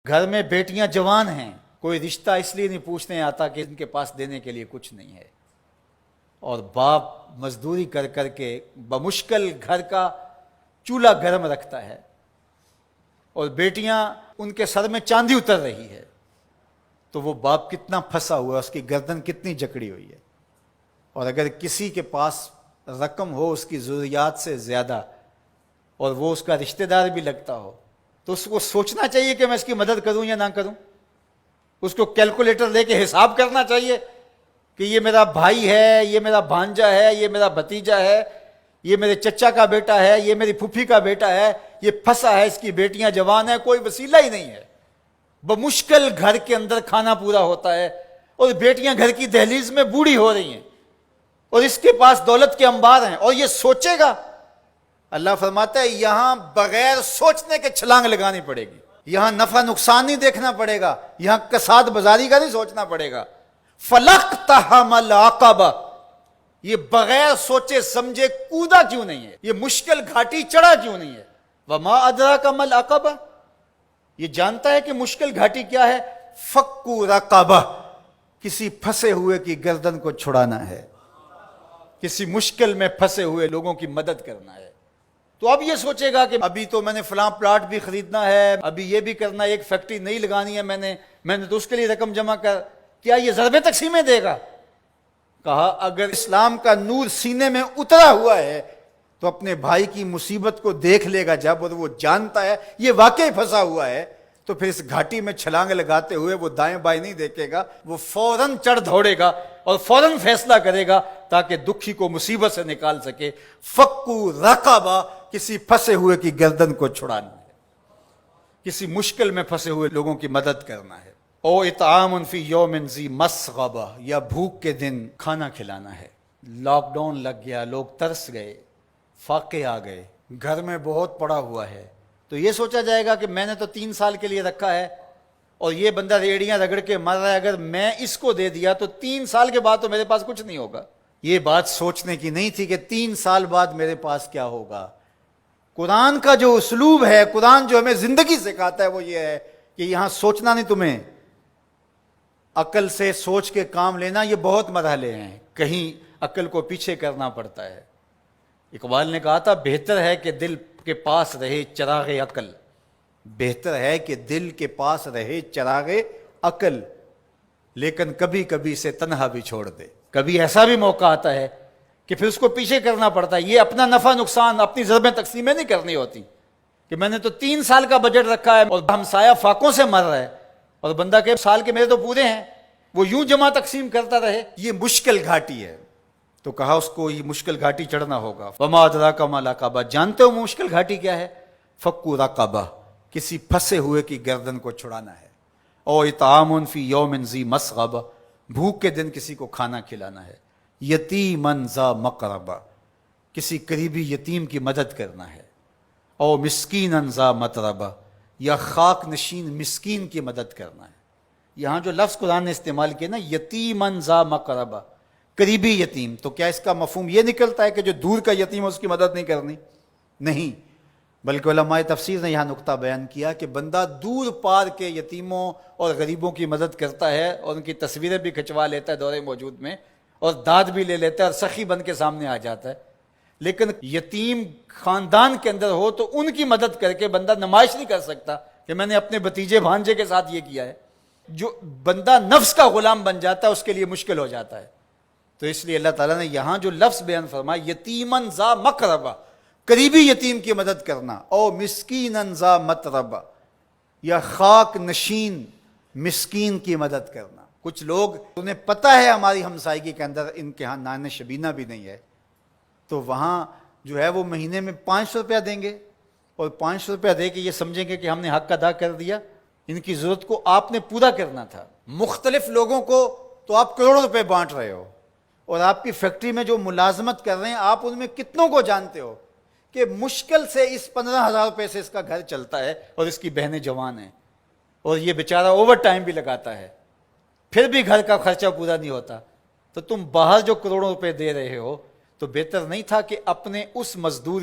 گھر میں بیٹیاں جوان ہیں، کوئی رشتہ اس لیے نہیں پوچھنے آتا کہ ان کے پاس دینے کے لیے کچھ نہیں ہے، اور باپ مزدوری کر کر کے بمشکل گھر کا چولہا گرم رکھتا ہے، اور بیٹیاں ان کے سر میں چاندی اتر رہی ہے، تو وہ باپ کتنا پھنسا ہوا ہے، اس کی گردن کتنی جکڑی ہوئی ہے۔ اور اگر کسی کے پاس رقم ہو اس کی ضروریات سے زیادہ، اور وہ اس کا رشتہ دار بھی لگتا ہو، تو اس کو سوچنا چاہیے کہ میں اس کی مدد کروں یا نہ کروں۔ اس کو کیلکولیٹر لے کے حساب کرنا چاہیے کہ یہ میرا بھائی ہے، یہ میرا بھانجا ہے، یہ میرا بھتیجا ہے، یہ میرے چچا کا بیٹا ہے، یہ میری پھوپھی کا بیٹا ہے، یہ پھنسا ہے، اس کی بیٹیاں جوان ہیں، کوئی وسیلہ ہی نہیں ہے، بمشکل گھر کے اندر کھانا پورا ہوتا ہے، اور بیٹیاں گھر کی دہلیز میں بوڑھی ہو رہی ہیں، اور اس کے پاس دولت کے انبار ہیں، اور یہ سوچے گا۔ اللہ فرماتا ہے یہاں بغیر سوچنے کے چھلانگ لگانی پڑے گی، یہاں نفع نقصان نہیں دیکھنا پڑے گا، یہاں کساد بازاری کا نہیں سوچنا پڑے گا۔ فَلَقْتَحَمَ الْعَقَبَةَ، یہ بغیر سوچے سمجھے کودا کیوں نہیں ہے، یہ مشکل گھاٹی چڑھا کیوں نہیں ہے۔ وَمَا أَدْرَاكَ مَا الْعَقَبَةُ، یہ جانتا ہے کہ مشکل گھاٹی کیا ہے۔ فَكُّ رَقَبَةٍ، کسی پھنسے ہوئے کی گردن کو چھڑانا ہے، کسی مشکل میں پھنسے ہوئے لوگوں کی مدد کرنا ہے۔ تو اب یہ سوچے گا کہ ابھی تو میں نے فلاں پلاٹ بھی خریدنا ہے، ابھی یہ بھی کرنا ہے، ایک فیکٹری نہیں لگانی ہے میں نے تو اس کے لیے رقم جمع کر، کیا یہ ضربیں تقسیمیں دے گا؟ کہا اگر اسلام کا نور سینے میں اترا ہوا ہے تو اپنے بھائی کی مصیبت کو دیکھ لے گا جب، اور وہ جانتا ہے یہ واقعی پھنسا ہوا ہے، تو پھر اس گھاٹی میں چھلانگ لگاتے ہوئے وہ دائیں بائیں نہیں دیکھے گا، وہ فوراً چڑھ دوڑے گا اور فوراً فیصلہ کرے گا تاکہ دکھی کو مصیبت سے نکال سکے۔ فَكُّ رَقَبَةٍ، کسی پھنسے ہوئے کی گردن کو چھڑانا ہے، کسی مشکل میں پھنسے ہوئے لوگوں کی مدد کرنا ہے۔ او اطعام فی یوم ذی مسغبہ، یا بھوک کے دن کھانا کھلانا ہے۔ لاک ڈاؤن لگ گیا، لوگ ترس گئے، فاقے آ گئے، گھر میں بہت پڑا ہوا ہے، تو یہ سوچا جائے گا کہ میں نے تو 3 سال کے لیے رکھا ہے، اور یہ بندہ ریڑیاں رگڑ کے مر رہا ہے، اگر میں اس کو دے دیا تو 3 سال کے بعد تو میرے پاس کچھ نہیں ہوگا۔ یہ بات سوچنے کی نہیں تھی کہ 3 سال بعد میرے پاس کیا ہوگا۔ قرآن کا جو اسلوب ہے، قرآن جو ہمیں زندگی سکھاتا ہے وہ یہ ہے کہ یہاں سوچنا نہیں، تمہیں عقل سے سوچ کے کام لینا، یہ بہت مرحلے ہیں، کہیں عقل کو پیچھے کرنا پڑتا ہے۔ اقبال نے کہا تھا بہتر ہے کہ دل کے پاس رہے چراغ عقل، بہتر ہے کہ دل کے پاس رہے چراغ عقل، لیکن کبھی کبھی سے تنہا بھی چھوڑ دے۔ کبھی ایسا بھی موقع آتا ہے کہ پھر اس کو پیچھے کرنا پڑتا ہے۔ یہ اپنا نفع نقصان، اپنی ضربیں تقسیمیں نہیں کرنی ہوتی کہ میں نے تو 3 سال کا بجٹ رکھا ہے اور ہمسایہ فاقوں سے مر رہا ہے، اور بندہ کے سال کے میرے تو پورے ہیں، وہ یوں جمع تقسیم کرتا رہے۔ یہ مشکل گھاٹی ہے، تو کہا اس کو یہ مشکل گھاٹی چڑھنا ہوگا۔ وما ادراک ما العقبہ، جانتے ہو مشکل گھاٹی کیا ہے؟ فک رقبہ، کسی پھنسے ہوئے کی گردن کو چھڑانا ہے۔ او اطعام فی یوم ذی مسغبہ، بھوک کے دن کسی کو کھانا کھلانا ہے۔ یتیما ذا مقربہ، کسی قریبی یتیم کی مدد کرنا ہے۔ او مسکینا ذا متربہ، یا خاک نشین مسکین کی مدد کرنا ہے۔ یہاں جو لفظ قرآن نے استعمال کیا نا، یتیما ذا مقربہ، قریبی یتیم، تو کیا اس کا مفہوم یہ نکلتا ہے کہ جو دور کا یتیم ہے اس کی مدد نہیں کرنی؟ نہیں، بلکہ علماء تفسیر نے یہاں نقطہ بیان کیا کہ بندہ دور پار کے یتیموں اور غریبوں کی مدد کرتا ہے، اور ان کی تصویریں بھی کھنچوا لیتا ہے دور موجود میں، اور داد بھی لے لیتا ہے اور سخی بن کے سامنے آ جاتا ہے، لیکن یتیم خاندان کے اندر ہو تو ان کی مدد کر کے بندہ نمائش نہیں کر سکتا کہ میں نے اپنے بھتیجے بھانجے کے ساتھ یہ کیا ہے۔ جو بندہ نفس کا غلام بن جاتا ہے اس کے لیے مشکل ہو جاتا ہے۔ تو اس لیے اللہ تعالیٰ نے یہاں جو لفظ بیان فرمایا، یتیمن ذا مقربہ، قریبی یتیم کی مدد کرنا، او مسکینن ذا متربہ، یا خاک نشین مسکین کی مدد کرنا۔ کچھ لوگ انہیں پتہ ہے ہماری ہمسائیگی کے اندر ان کے ہاں نان شبینہ بھی نہیں ہے، تو وہاں جو ہے وہ مہینے میں 500 روپیہ دیں گے، اور 500 روپیہ دے کے یہ سمجھیں گے کہ ہم نے حق ادا کر دیا۔ ان کی ضرورت کو آپ نے پورا کرنا تھا۔ مختلف لوگوں کو تو آپ کروڑوں روپے بانٹ رہے ہو، اور آپ کی فیکٹری میں جو ملازمت کر رہے ہیں آپ ان میں کتنوں کو جانتے ہو کہ مشکل سے اس 15,000 روپے سے اس کا گھر چلتا ہے، اور اس کی بہنیں جوان ہیں، اور یہ بیچارہ اوور ٹائم بھی لگاتا ہے، پھر بھی گھر کا خرچہ پورا نہیں ہوتا۔ تو تم باہر جو کروڑوں روپے دے رہے ہو، تو بہتر نہیں تھا کہ اپنے اس مزدور